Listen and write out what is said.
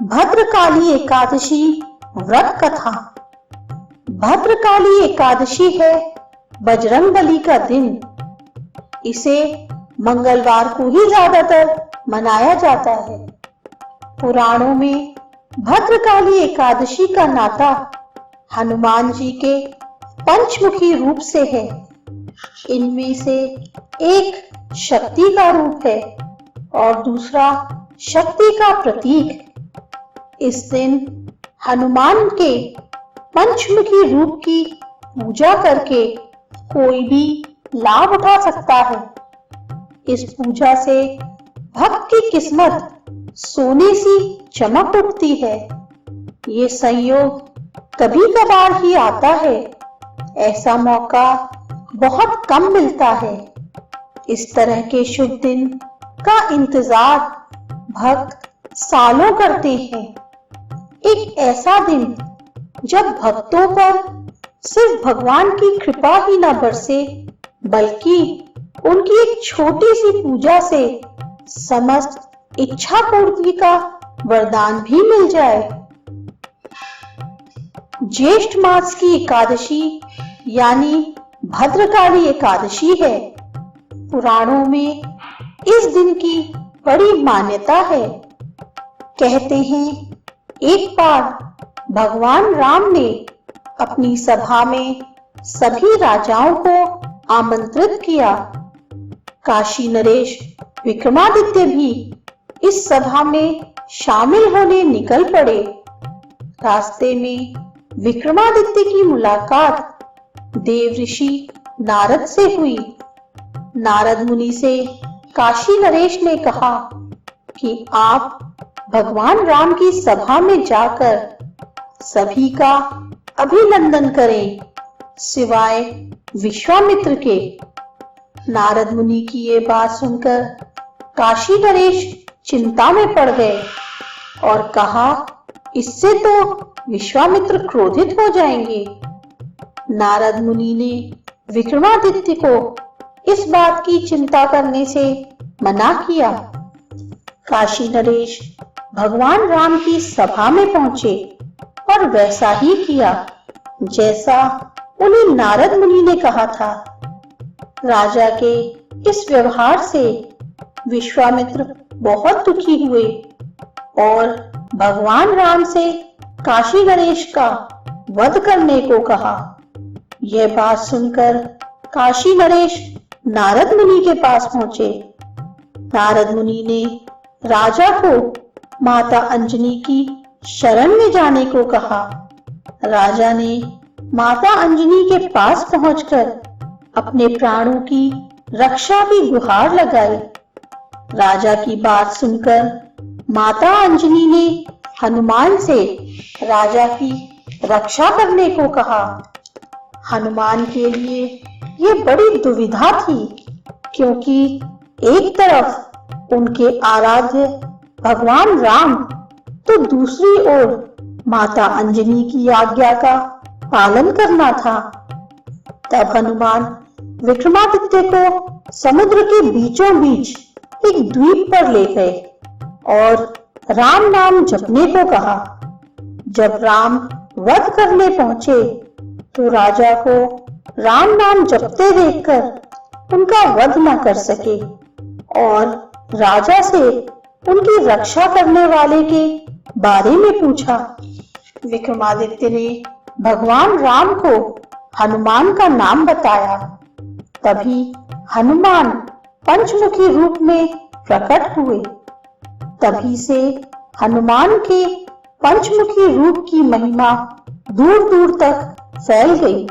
भद्रकाली एकादशी व्रत कथा। भद्रकाली एकादशी है बजरंगबली का दिन। इसे मंगलवार को ही ज्यादातर मनाया जाता है। पुराणों में भद्रकाली एकादशी का नाता हनुमान जी के पंचमुखी रूप से है। इनमें से एक शक्ति का रूप है और दूसरा शक्ति का प्रतीक। इस दिन हनुमान के पंचमुखी रूप की पूजा करके कोई भी लाभ उठा सकता है। इस पूजा से भक्त की किस्मत सोने सी चमक उठती है। ये संयोग कभी कभार ही आता है। ऐसा मौका बहुत कम मिलता है। इस तरह के शुभ दिन का इंतजार भक्त सालों करते हैं। एक ऐसा दिन जब भक्तों पर सिर्फ भगवान की कृपा ही न बरसे बल्कि उनकी एक छोटी सी पूजा से समस्त इच्छा पूर्ति का वरदान भी मिल जाए। ज्येष्ठ मास की एकादशी यानी भद्रकाली एकादशी है। पुराणों में इस दिन की बड़ी मान्यता है। कहते हैं एक बार भगवान राम ने अपनी सभा में सभी राजाओं को आमंत्रित किया। काशी नरेश विक्रमादित्य भी इस सभा में शामिल होने निकल पड़े। रास्ते में विक्रमादित्य की मुलाकात देव ऋषि नारद से हुई। नारद मुनि से काशी नरेश ने कहा कि आप भगवान राम की सभा में जाकर सभी का अभिनंदन करें सिवाय विश्वामित्र के। नारद मुनि की ये बात सुनकर काशी नरेश चिंता में पड़ गए और कहा इससे तो विश्वामित्र क्रोधित हो जाएंगे। नारद मुनि ने विक्रमादित्य को इस बात की चिंता करने से मना किया। काशी नरेश भगवान राम की सभा में पहुंचे और वैसा ही किया जैसा उन्हें नारद मुनि ने कहा था। राजा के इस व्यवहार से विश्वामित्र बहुत दुखी हुए और भगवान राम से काशी नरेश का वध करने को कहा। यह बात सुनकर काशी नरेश नारद मुनि के पास पहुंचे। नारद मुनि ने राजा को माता अंजनी की शरण में जाने को कहा। राजा ने माता अंजनी के पास पहुंचकर अपने प्राणों की रक्षा की गुहार लगाई। राजा की बात सुनकर माता अंजनी ने हनुमान से राजा की रक्षा करने को कहा। हनुमान के लिए ये बड़ी दुविधा थी क्योंकि एक तरफ उनके आराध्य भगवान राम तो दूसरी ओर माता अंजनी की आज्ञा का पालन करना था। तब हनुमान विक्रमादित्य को समुद्र के बीचों बीच एक द्वीप पर ले गए और राम नाम जपने को कहा। जब राम वध करने पहुंचे तो राजा को राम नाम जपते देखकर उनका वध न कर सके और राजा से उनकी रक्षा करने वाले के बारे में पूछा। विक्रमादित्य ने भगवान राम को हनुमान का नाम बताया। तभी हनुमान पंचमुखी रूप में प्रकट हुए। तभी से हनुमान के पंचमुखी रूप की महिमा दूर दूर तक फैल गई।